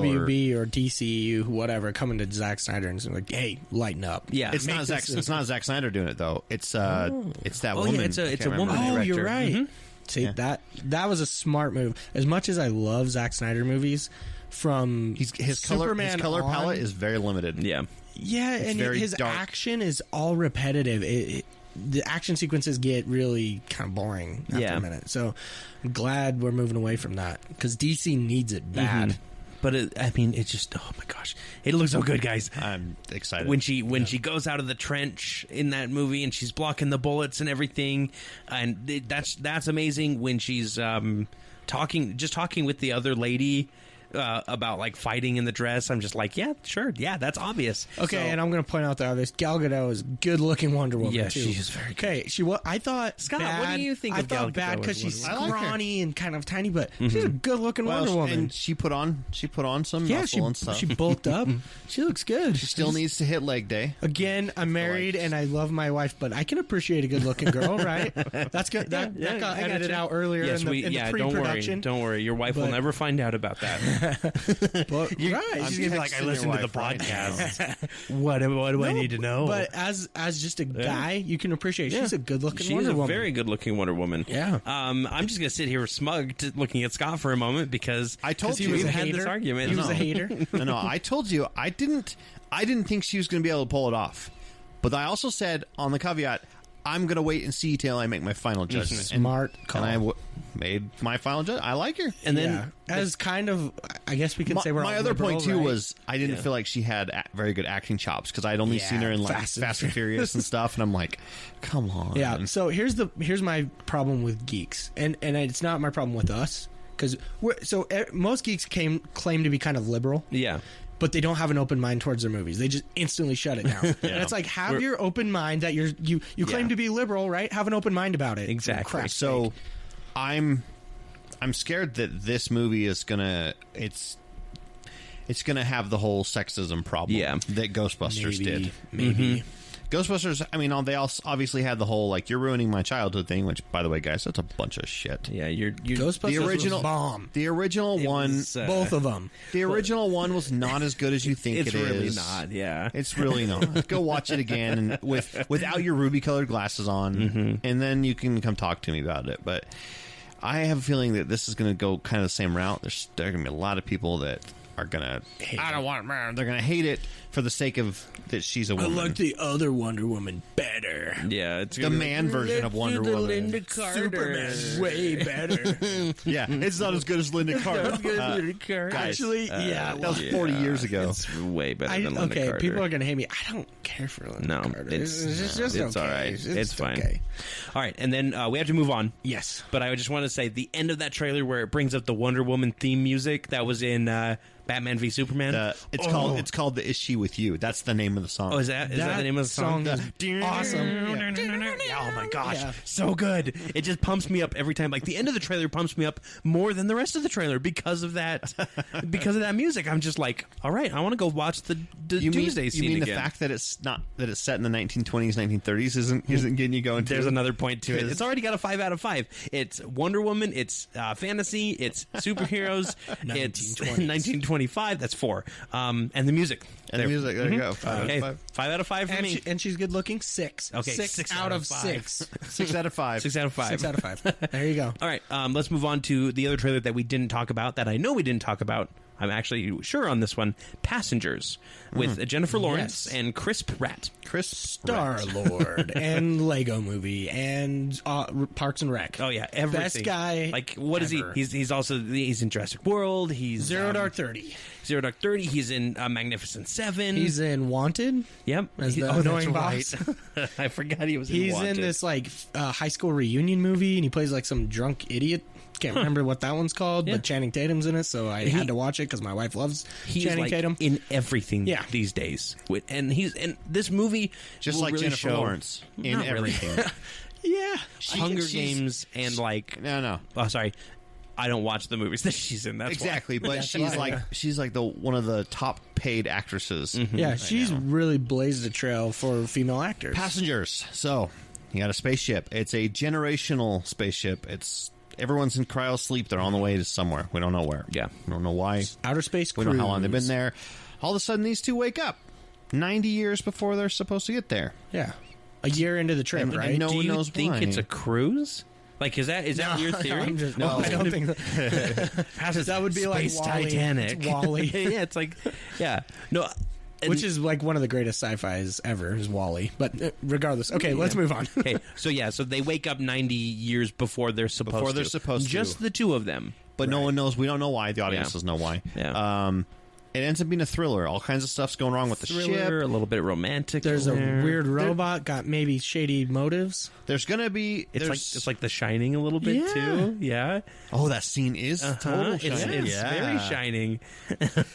WB or DC, whatever, coming to Zack Snyder and saying like, "Hey, lighten up." Yeah, It's not Zack Snyder doing it though. It's that woman. Yeah, it's a woman. Oh, director. you're right. Mm-hmm. See, that was a smart move. As much as I love Zack Snyder movies, from his color palette is very limited. Yeah, and very his dark. action is all repetitive. The action sequences get really kind of boring after a minute. So I'm glad we're moving away from that because DC needs it bad. Mm-hmm. But it's just, oh my gosh, it looks so good, guys. I'm excited when she goes out of the trench in that movie and she's blocking the bullets and everything, and that's amazing. When she's talking with the other lady about like fighting in the dress, I'm just like, yeah, sure, yeah, that's obvious. Okay, and I'm going to point out the obvious. Gal Gadot is good looking Wonder Woman. Yeah, too. she is very good. Okay, I thought Scott, bad, what do you think? I of Gal thought bad Gadot because she's scrawny and kind of tiny, but she's a good looking Wonder Woman. And she put on some muscle and stuff. She bulked up. She looks good. She still needs to hit leg day. Again, I'm married and I love my wife, but I can appreciate a good looking girl, right? That's good. That got edited out earlier in the pre-production. Don't worry. Your wife will never find out about that. But, she's gonna be like, I listened to the podcast. What do I need to know? But as just a guy, you can appreciate she's a good looking Wonder Woman. She's a very good looking Wonder Woman. Yeah. I'm just gonna sit here smug looking at Scott for a moment because I told you we was a had hater. this argument. He was a hater. No, I told you I didn't think she was going to be able to pull it off. But I also said on the caveat, I'm going to wait and see till I make my final judgment. Smart call. And made my final judgment. I like her. And then as kind of, I guess we can say we're my all other liberal, point too right? was I didn't feel like she had very good acting chops because I'd only seen her in like Fast and Furious and stuff, and I'm like, come on. Yeah. So here's my problem with geeks, and it's not my problem with us because most geeks claim to be kind of liberal. Yeah. But they don't have an open mind towards their movies. They just instantly shut it down. And it's like, have your open mind that you claim to be liberal, right? Have an open mind about it. Exactly. So I'm scared that this movie is gonna it's gonna have the whole sexism problem that Ghostbusters did. Maybe. Ghostbusters, I mean, they also obviously had the whole, like, you're ruining my childhood thing, which, by the way, guys, that's a bunch of shit. Yeah, Ghostbusters the original was bomb. The original one... both of them. The original one was not as good as you think it is. It's really not, yeah. It's really not. Go watch it again and without your ruby-colored glasses on, and then you can come talk to me about it. But I have a feeling that this is going to go kind of the same route. There are going to be a lot of people that are going to... I don't want it. They're going to hate it for the sake of that she's a woman. I like the other Wonder Woman better. Yeah, it's the man version of Wonder Woman. Linda Carter. Superman, way better. Yeah, it's not as good as Linda Carter. Carter. Actually, that was 40 years ago. It's way better than Linda Carter. People are going to hate me. I don't care for Linda Carter. It's okay. all right. It's fine. Okay. All right, and then we have to move on. Yes. But I just want to say the end of that trailer where it brings up the Wonder Woman theme music that was in Batman v Superman. It's called the Is She With You? That's the name of the song. Oh, is that the name of the song? Awesome. Oh my gosh, so good! It just pumps me up every time. Like the end of the trailer pumps me up more than the rest of the trailer because of that. Because of that music, I'm just like, all right, I want to go watch the Doomsday scene. You mean again. the fact that it's set in the 1920s, 1930s isn't getting you going? There's another point to it. It's already got a 5 out of 5. It's Wonder Woman. It's fantasy. It's superheroes. It's 1925. That's 4. And the music. There you go. 5 out of 5 for me. And she's good looking. 6. Okay, 6 out of 6. 6 out of 5. 6 out of 5. 6 out of 5. There you go. All right, let's move on to the other trailer that we didn't talk about, that I know we didn't talk about. I'm actually sure on this one. Passengers with Jennifer Lawrence and Chris Pratt. Star-Lord and Lego Movie and Parks and Rec. Oh yeah, everything. Best guy. Like what ever. is he? He's in Jurassic World. He's Zero Dark 30. Zero Dark 30. He's in Magnificent 7. He's in Wanted. Yep. As the annoying boss. Right. I forgot he was. He's Wanted. in this like high school reunion movie, and he plays like some drunk idiot. Can't remember what that one's called, but Channing Tatum's in it, so I had to watch it because my wife loves Channing Tatum. In everything these days, and he's in this movie, just like really Jennifer Lawrence in everything. Yeah, Hunger Games and like no. Oh, sorry. I don't watch the movies that she's in. That's exactly, why. but she's like the one of the top paid actresses. Yeah, she's really blazed a trail for female actors. Passengers. So you got a spaceship. It's a generational spaceship. It's everyone's in cryo sleep. They're on the way to somewhere. We don't know where. Yeah. We don't know why. Outer space cruise. We don't know how long they've been there. All of a sudden, these two wake up 90 years before they're supposed to get there. Yeah. A year into the trip, And right? no Do one you knows think why. it's a cruise? Like, is that your theory? I don't think that would be like Space WALL-E. Titanic. It's WALL-E. Yeah, it's like, yeah. No, Which is like one of the greatest sci-fis ever is WALL-E. But regardless, okay, let's move on. okay, so they wake up 90 years before they're supposed to. Just the two of them. But no one knows. We don't know why. The audience doesn't know why. Yeah. It ends up being a thriller. All kinds of stuff's going wrong with the ship. A little bit romantic. There's a there. weird robot, got maybe shady motives. The's going to be... It's like The Shining a little bit, too. Yeah. Oh, that scene is total Shining. It's very Shining.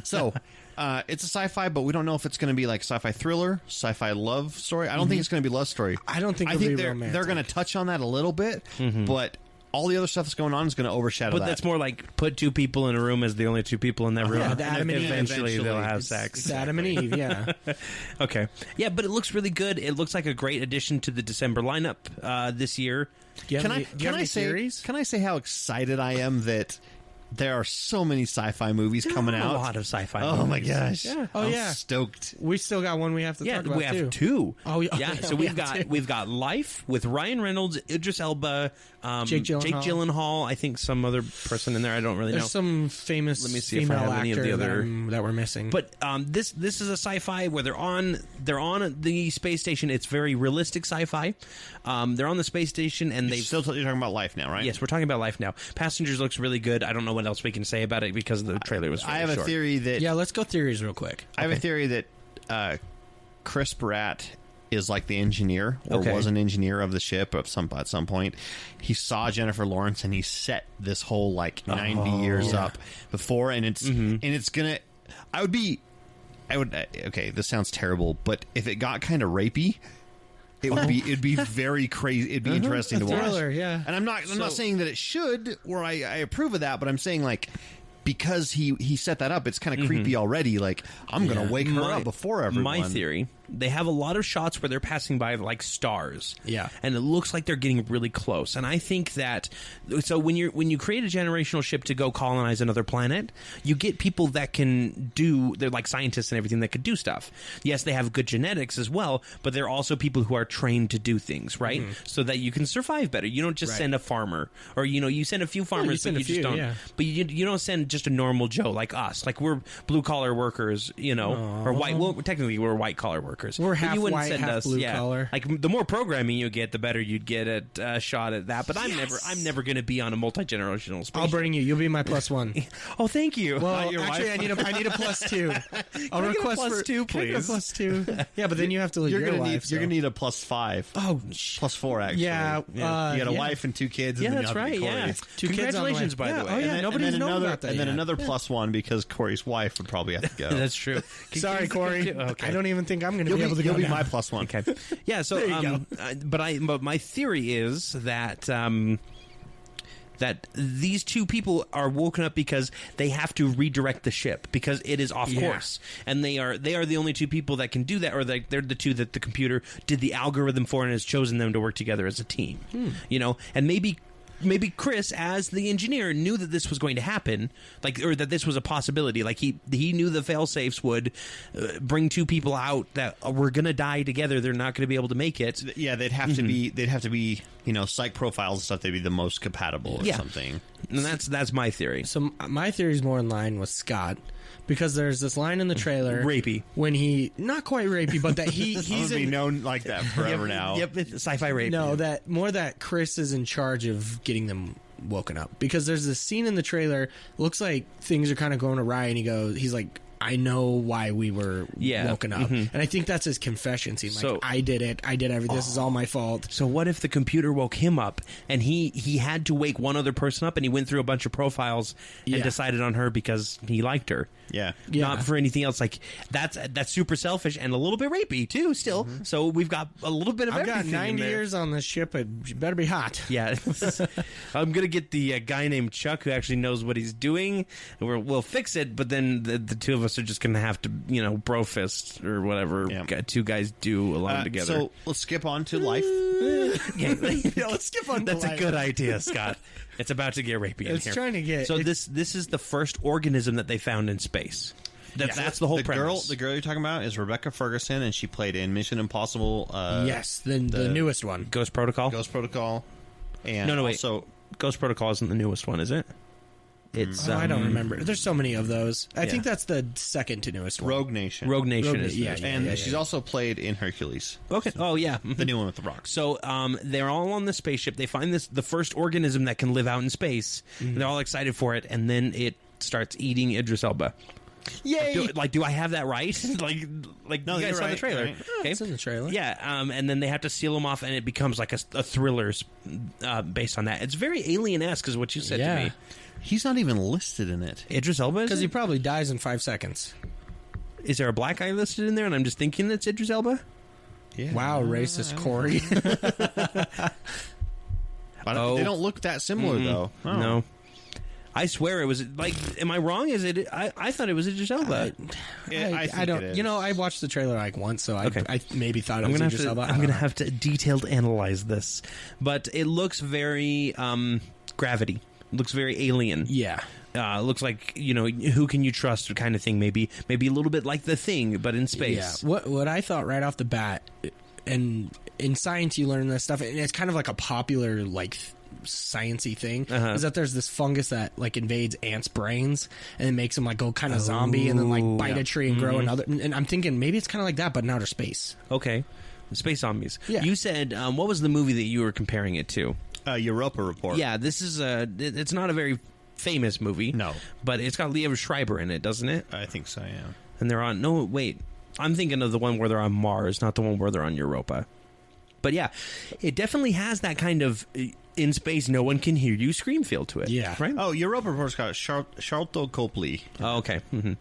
So, it's a sci-fi, but we don't know if it's going to be like sci-fi thriller, sci-fi love story. I don't think it's going to be love story. I don't think I it'll think be they're romantic. going to touch on that a little bit, but all the other stuff that's going on is going to overshadow But that. that's more like put two people in a room as the only two people in that room. Yeah, the Adam and Eve. Eventually they'll have sex. It's Adam and Eve, yeah. Okay. Yeah, but it looks really good. It looks like a great addition to the December lineup this year. Do you have any Can I say how excited I am that there are so many sci-fi movies coming out? A lot of sci-fi Oh movies. my gosh. Yeah. Oh, I'm yeah. stoked. We still got one we have to Yeah, talk about, we have too. two. Oh, yeah. Yeah, so We we've have two. got Life with Ryan Reynolds, Idris Elba, Jake Gyllenhaal. I think some other person in there. I don't really There's know. some famous Let me see if I female have any of actor the other- that we're missing. But this is a sci-fi where they're on the space station. It's very realistic sci-fi. They're on the space station and they've You're talking about Life now, right? Yes, we're talking about Life now. Passengers looks really good. I don't know what else we can say about it because the trailer was really I have a short. theory that... yeah, let's go theories real quick. I have a theory that Chris Pratt is like the engineer, or was an engineer of the ship at some point. He saw Jennifer Lawrence and he set this whole like 90 years up before, and it's gonna. Okay, this sounds terrible, but if it got kind of rapey, it'd be very crazy. It'd be interesting to watch. Thriller, yeah. And I'm not saying that it should, or I approve of that, but I'm saying like, because he set that up, it's kind of creepy already. Like, I'm going to wake her up before everyone. My theory, they have a lot of shots where they're passing by like stars. Yeah. And it looks like they're getting really close. And I think that so when you create a generational ship to go colonize another planet, you get people that can they're like scientists and everything that could do stuff. Yes, they have good genetics as well, but they're also people who are trained to do things, right? So that you can survive better. You don't just send a farmer, or you send a few farmers, but you just don't. Yeah. But you don't send just a normal Joe like us. Like, we're blue collar workers, or white. Well, technically we're white collar workers. We're half white, half blue collar. Like, the more programming you get, the better you'd get at a shot at that. But I'm never going to be on a multi-generational spaceship. I'll bring you. You'll be my +1. Oh, thank you. Well, actually, I need a +2. I'll request get a for +2, please. Can I get a +2? Yeah, but then you have to live You're your gonna life. you're gonna need a +5. Oh, +4 actually. Yeah, you got a wife and 2 kids. Yeah, and then that's you have right. Corey. Yeah. 2 kids on the way. Congratulations, by the way. Oh, yeah, nobody's known about that And then yet. another +1 because Corey's wife would probably have to go. That's true. Sorry, Corey. Okay. I don't even think I'm going to be able to You'll go be now. my +1. Okay. Yeah. So, There you go. but my theory is that that these two people are woken up because they have to redirect the ship because it is off course, and they are the only two people that can do that, or they're the two that the computer did the algorithm for and has chosen them to work together as a team. And maybe Chris, as the engineer, knew that this was going to happen, or that this was a possibility. Like, he knew the fail-safes would bring two people out that were going to die together. They're not going to be able to make it. Yeah, they'd have to be psych profiles and stuff. They'd be the most compatible or something. And that's my theory. So my theory is more in line with Scott, because there's this line in the trailer, Rapey. when he, not quite rapey, but that he's He's in, known like that forever now. Yep, it's sci-fi rape. no, that Chris is in charge of getting them woken up, because there's this scene in the trailer, looks like things are kind of going awry, and he's like, I know why we were woken up. And I think that's his confession scene. Like, So- I did it. I did everything. This is all my fault. So what if the computer woke him up and he had to wake one other person up, and he went through a bunch of profiles and decided on her because he liked her? Yeah. Not for anything else. Like, that's super selfish and a little bit rapey too still. So we've got a little bit of I've got everything in 90 there. years on this ship. It better be hot. Yeah. I'm going to get the guy named Chuck who actually knows what he's doing. We'll fix it, but then the two of us are just going to have to, bro fist or whatever two guys do alone together. So let's skip on to Life. Yeah, let's skip on. That's a good idea, Scott. It's about to get rapey in It's here. trying to get. So this is the first organism that they found in space. That's the whole premise. The girl you're talking about is Rebecca Ferguson, and she played in Mission Impossible. Yes, the newest one, Ghost Protocol. Ghost Protocol. And No, wait. also, Ghost Protocol isn't the newest one, is it? It's I don't remember. There's so many of those. I think that's the second to newest one. Rogue Nation. Rogue Nation is yeah, the And she's also played in Hercules, okay. Oh yeah, the new one with the rocks. So they're all on the spaceship. They find the first organism that can live out in space. They're all excited for it, and then it starts eating Idris Elba. Yay! Do I have that right? like No, you guys you're saw the right, trailer. right. Okay. It's in the trailer. Yeah, and then they have to seal him off, and it becomes like a thriller based on that. It's very Alien-esque, is what you said to me. He's not even listed in it. Idris Elba? Because he probably dies in 5 seconds. Is there a black guy listed in there, and I'm just thinking it's Idris Elba? Yeah. Wow, racist Corey. They don't look that similar, though. Oh. No. I swear it was like. Am I wrong? Is it? I thought it was Idris Elba. I don't. it is. I watched the trailer like once, so I maybe thought it I'm was gonna Idris Elba. I'm gonna have to detailed analyze this, but it looks very Gravity. Looks very Alien. Yeah. Looks like who can you trust kind of thing. Maybe a little bit like The Thing, but in space. Yeah. What I thought right off the bat, and in science you learn this stuff, and it's kind of like a popular sciencey thing, is that there's this fungus that like invades ants' brains and it makes them like go kind of zombie and then like bite a tree and grow another. And I'm thinking maybe it's kind of like that, but in outer space. Okay, space zombies. Yeah. You said what was the movie that you were comparing it to? Europa Report. Yeah, this is it's not a very famous movie. No. But it's got Liev Schreiber in it, doesn't it? I think so, yeah. And they're on... No, wait. I'm thinking of the one where they're on Mars, not the one where they're on Europa. But yeah, it definitely has that kind of in space, no one can hear you scream feel to it. Yeah. Right? Oh, Europa Report's got Charlton Copley. Oh, okay. Mm-hmm.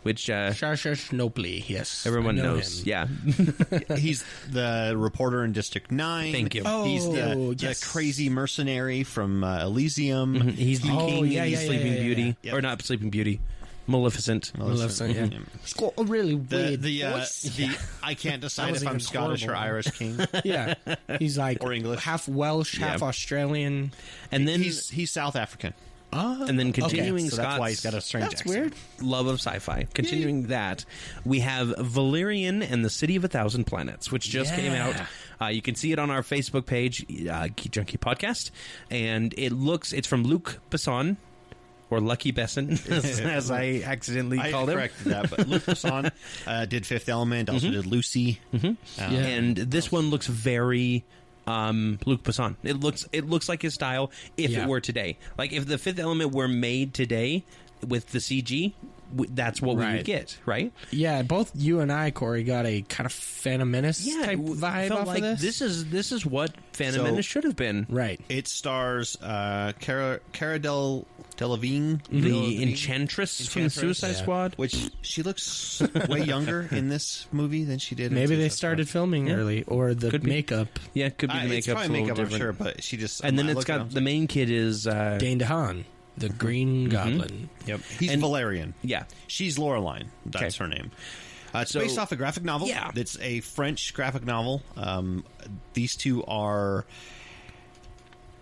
Which... Snopley, yes. Everyone I know knows. him. Yeah. He's the reporter in District 9. Thank you. He's the yes. crazy mercenary from Elysium. Mm-hmm. He's the king yeah, in yeah, Sleeping yeah. Beauty. Yep. Or not Sleeping Beauty. Maleficent. Maleficent, yeah. He's got a really weird voice. I can't decide was if I'm even Scottish or horrible. Irish king. Yeah. He's like Or English. half Welsh, half Yeah. Australian. And then He's South African. and then continuing So Scott's that's why he's got a strange That's accent. weird. love of sci-fi. Continuing that, we have Valerian and the City of a Thousand Planets, which just came out. You can see it on our Facebook page, Geek Junkie Podcast, and it's from Luc Besson, or Lucky Besson, as I accidentally I called him. corrected that, but Luc Besson did Fifth Element, also did Lucy. Yeah. And this one looks very Luc Besson. It looks like his style if it were today. Like if the Fifth Element were made today with the CG, that's what we would get, right? Yeah, both you and I, Corey, got a kind of Phantom Menace type vibe felt off like of this. This is what Phantom So- Menace should have been. Right. It stars Cara Delevingne, The Enchantress from the Suicide Squad. which she looks way younger in this movie than she did in Maybe they Suicide started filming early, or the Could be. makeup. Yeah, could be Squad. the It's makeup's probably a little makeup, I'm different. sure, but she just... And then I it's look at got him, the main kid is Dane DeHaan, the Green Goblin. Yep, he's and- Valerian. yeah. She's Laureline. That's Okay. her name. It's So- based off a graphic novel. Yeah. It's a French graphic novel. These two are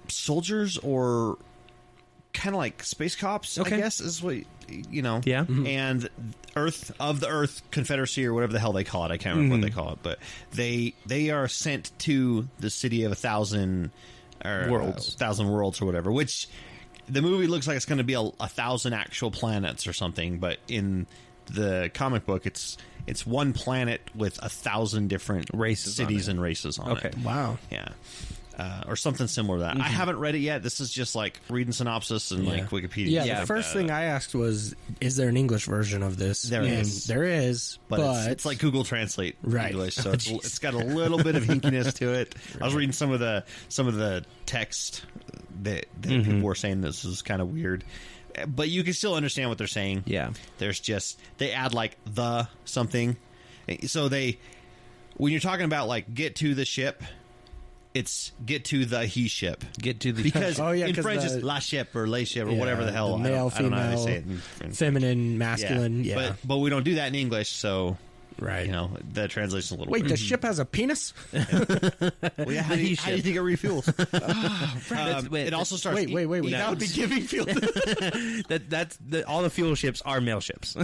soldiers or kind of like space cops, Okay. I guess, is what, you know. Yeah. And Earth Confederacy or whatever the hell they call it. I can't remember what they call it. But they are sent to the city of 1,000 Worlds. 1,000 worlds or whatever, which the movie looks like it's going to be 1,000 actual planets or something, but in the comic book it's one planet with 1,000 different Races on cities it. and races on Okay. it. Wow. Yeah. Or something similar to that. I haven't read it yet. This is just like reading synopsis and like Wikipedia. Yeah, Yeah. the first thing I asked was, is there an English version of this? There And is. There is, but it's like Google Translate Right. English, so it's got a little bit of hinkiness to it. I was reading some of the text that people were saying this is kind of weird, but you can still understand what they're saying. Yeah. There's just they add like the something, so when you're talking about like get to the ship, it's get to the he ship. Get to the Because Oh, yeah, in 'cause French the- it's la ship or les ship or Yeah, whatever the hell. the male, I don't know how they female, say it in French. feminine, masculine. Yeah. But we don't do that in English, so Right. You know, that translates a little Wait, bit. the ship has a penis? Well, yeah, how do you think it refuels? It also starts... Wait. That would be giving fuel. All the fuel ships are male ships.